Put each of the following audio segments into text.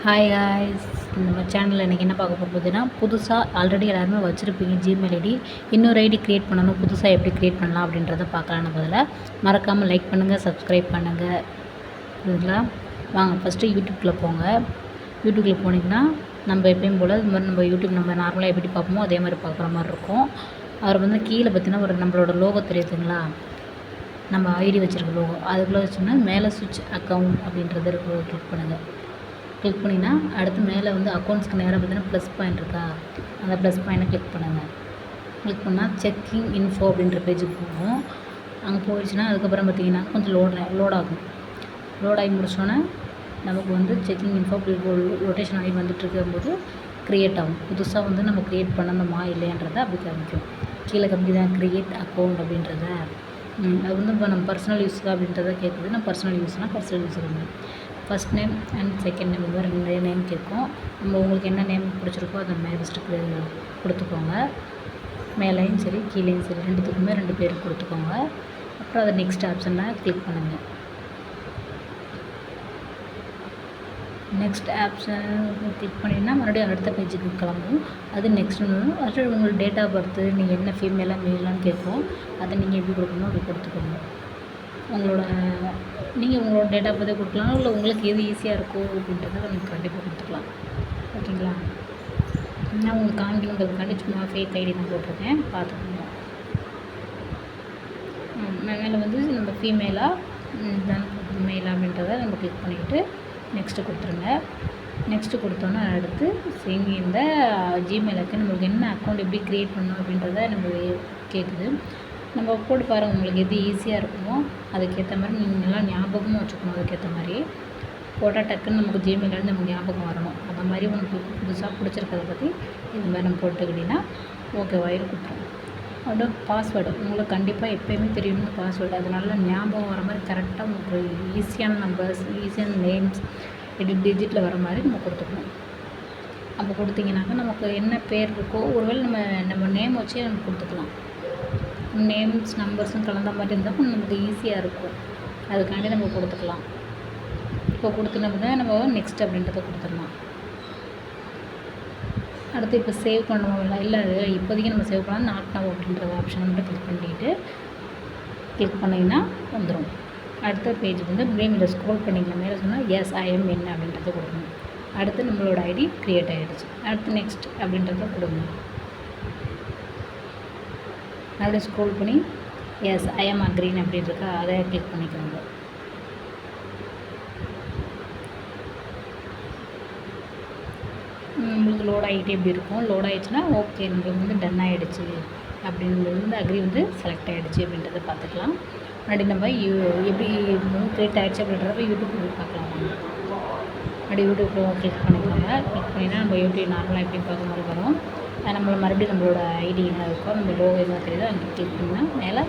Hi guys, நம்ம சேனலில் இன்றைக்கி என்ன பார்க்க போகுதுன்னா, புதுசாக ஆல்ரெடி எல்லாருமே வச்சுருப்பீங்க ஜிமெயில் ஐடி. இன்னொரு ஐடி க்ரியேட் பண்ணணும், புதுசாக எப்படி க்ரியேட் பண்ணலாம் அப்படின்றத பார்க்கலாம். பதில் மறக்காமல் லைக் பண்ணுங்கள், சப்ஸ்கிரைப் பண்ணுங்கள். இதுங்களா வாங்க ஃபஸ்ட்டு யூடியூப்பில் போங்க. யூடியூப்பில் போனீங்கன்னா நம்ம எப்பயும் போல் இது மாதிரி நம்ம யூடியூப் நம்ம நார்மலாக எப்படி பார்ப்போமோ அதே மாதிரி பார்க்குற மாதிரி இருக்கும். அவர் வந்து கீழே பார்த்தீங்கன்னா ஒரு நம்மளோட லோகோ தெரியுதுங்களா, நம்ம ஐடி வச்சுருக்க லோகோ அதுக்குள்ளே வச்சோம்னா மேலே சுவிட்ச் அக்கௌண்ட் அப்படின்றது கிளிக் பண்ணுங்கள். கிளிக் பண்ணிங்கன்னா அடுத்து மேலே வந்து அக்கௌண்ட்ஸ்க்கு நேராக பார்த்தீங்கன்னா ப்ளஸ் பாயிண்ட் இருக்கா, அந்த ப்ளஸ் பாயிண்ட்டை கிளிக் பண்ணுங்கள். கிளிக் பண்ணால் செக்கிங் இன்ஃபோ அப்படின்ற பேஜுக்கு போகும். அங்கே போயிடுச்சுன்னா அதுக்கப்புறம் பார்த்தீங்கன்னா கொஞ்சம் லோட் ஆகும். லோட் ஆகி முடிச்சோன்னே நமக்கு வந்து செக்கிங் இன்ஃபோ அப்படி ரொட்டேஷன் ஆகி வந்துட்டுருக்கும்போது க்ரியேட் ஆகும். புதுசாக வந்து நம்ம க்ரியேட் பண்ணணுமா இல்லைன்றதை அப்படி காமிக்கும். கீழே கம்மி தான் க்ரியேட் அக்கௌண்ட் அப்படின்றத. அது வந்து இப்போ நம்ம பர்சனல் யூஸ் அப்படின்றத கேட்குது. நம்ம பர்சனல் யூஸ்னால் பர்சனல் யூஸ் வந்து first name and second name இந்த மாதிரி 2 நேம் கேட்கும். நம்ம உங்களுக்கு என்ன நேம் பிடிச்சிருக்கோ அதை ஃபஸ்ட்டு கொடுத்துக்கோங்க. மேலேயும் சரி கீழேயும் சரி 2த்துக்குமே 2 பேர் கொடுத்துக்கோங்க. அப்புறம் அதை நெக்ஸ்ட் ஆப்ஷனில் கிளிக் பண்ணுங்கள். நெக்ஸ்ட் ஆப்ஷன் கிளிக் பண்ணிங்கன்னா மறுபடியும் அடுத்த பேஜுக்கு கிளம்பும். அது நெக்ஸ்ட் அடுத்து உங்களுக்கு டேட் ஆஃப் பர்த்து நீங்கள் என்ன ஃபீமேலாக மேலான்னு கேட்கும். அதை நீங்கள் எப்படி கொடுக்கணுமோ அப்படி கொடுத்துக்கோங்க. நீங்கள் உங்களோட டேட் ஆஃப் பர்த்தை கொடுக்கலாம், இல்லை உங்களுக்கு எது ஈஸியாக இருக்கும் அப்படின்றத நீங்கள் கண்டிப்பாக கொடுத்துக்கலாம். ஓகேங்களா? நான் உங்களுக்கு காமிக்கணுங்கிறதுக்காண்டி சும்மா ஃபேக் ஐடி தான் போட்டிருக்கேன், பார்த்துக்கோங்க. மேலே வந்து நம்ம ஃபீமேலாக தான் மேல் அப்படின்றத நம்ம கிளிக் பண்ணிவிட்டு நெக்ஸ்ட்டு கொடுத்துருங்க. நெக்ஸ்ட்டு கொடுத்தோன்னா அடுத்து இந்த ஜிமெயிலுக்கு நம்மளுக்கு என்ன அக்கௌண்ட் எப்படி க்ரியேட் பண்ணணும் அப்படின்றத நம்ம கேட்குது. நம்ம போட்டு பாருங்கள், உங்களுக்கு எது ஈஸியாக இருக்குமோ அதுக்கேற்ற மாதிரி நீங்கள் எல்லாம் ஞாபகமும் வச்சுக்கணும். அதுக்கேற்ற மாதிரி போட்டால் டக்குன்னு நமக்கு ஜிமெயிலேருந்து நமக்கு ஞாபகம் வரணும். அந்த மாதிரி உங்களுக்கு புதுசாக பிடிச்சிருக்கிறத பற்றி இது மாதிரி நம்ம போட்டுக்கிட்டிங்கன்னா ஓகேவாயிரும் கொடுத்துரும். அதோட பாஸ்வேர்டு உங்களுக்கு கண்டிப்பாக எப்போயுமே தெரியணும். பாஸ்வேர்டு அதனால ஞாபகம் வர மாதிரி கரெக்டாக உங்களுக்கு ஈஸியான நம்பர்ஸ், ஈஸியான நேம்ஸ் 8 டிஜிட்டில் வர மாதிரி நம்ம கொடுத்துக்கணும். அப்போ கொடுத்தீங்கன்னாக்கா நமக்கு என்ன பேர் இருக்கோ ஒருவேளை நம்ம நேம் வச்சே நம்ம கொடுத்துக்கலாம். நேம்ஸ் நம்பர்ஸும் கலந்த மாதிரி இருந்தால் கொஞ்சம் நமக்கு ஈஸியாக இருக்கும். அதுக்காண்டி நம்ம கொடுத்துக்கலாம். இப்போ கொடுத்துனோம்னா நம்ம நெக்ஸ்ட் அப்படின்றத கொடுத்துடலாம். அடுத்து இப்போ சேவ் பண்ணுவோம் இல்லை இப்போதைக்கு நம்ம சேவ் பண்ணால் நாட் நவ் அப்படின்ற ஆப்ஷன் மட்டும் கிளிக் பண்ணிங்கன்னா வந்துடும். அடுத்த பேஜ் வந்து மேலே ஸ்க்ரோல் பண்ணிக்கலாம். மேலே சொன்னால் எஸ் ஐ எம் என்ன அப்படின்றத கொடுக்கணும். அடுத்து நம்மளோட ஐடி க்ரியேட் ஆகிடுச்சு. அடுத்து நெக்ஸ்ட் அப்படின்றத கொடுங்க. அப்படியே ஸ்க்ரோல் பண்ணி எஸ் ஐ எம் அக்ரீன் அப்படின்னு இருக்கா, அதை கிளிக் பண்ணிக்கோங்க. உங்களுக்கு லோட் ஆகிட்டே எப்படி இருக்கும். லோட் ஆகிடுச்சுன்னா ஓகே நம்மளுக்கு வந்து டன் ஆகிடுச்சு அப்படின்றது வந்து அக்ரி வந்து செலக்ட் ஆகிடுச்சு அப்படின்றத பார்த்துக்கலாம். முன்னாடி நம்ம எப்படி க்ரியேட் ஆகிடுச்சு அப்படின்றத யூடியூப் பார்க்கலாம். அப்படி யூடியூப்பில் கிளிக் பண்ணிக்கோங்க. கிளிக் பண்ணினா நம்ம யூடியூப் நார்மலாக எப்படி பார்க்குற மாதிரி வரும். மறுபடியும் நம்மளோட ஐடி என்ன இருக்கோ நம்ம லோகோ என்ன தெரியுதோ அங்கே கிளிக் பண்ணால் மேலே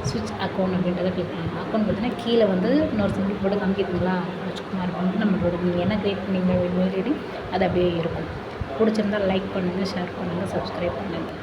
ஸ்விட்ச் அக்கௌண்ட் அப்படின்றத கிளிக் பண்ணணும். அக்கௌண்ட் பார்த்தீங்கன்னா கீழே வந்து இன்னொரு சிம்பிள் போட்டு காமிக்கிதுங்களா, ராஜ்குமார் வந்து நம்மளோட நீங்கள் என்ன க்ரியேட் பண்ணீங்க மெயில் ஐடி அது அப்படியே இருக்கும். பிடிச்சிருந்தால் லைக் பண்ணுங்கள், ஷேர் பண்ணுங்கள், சப்ஸ்கிரைப் பண்ணுங்கள்.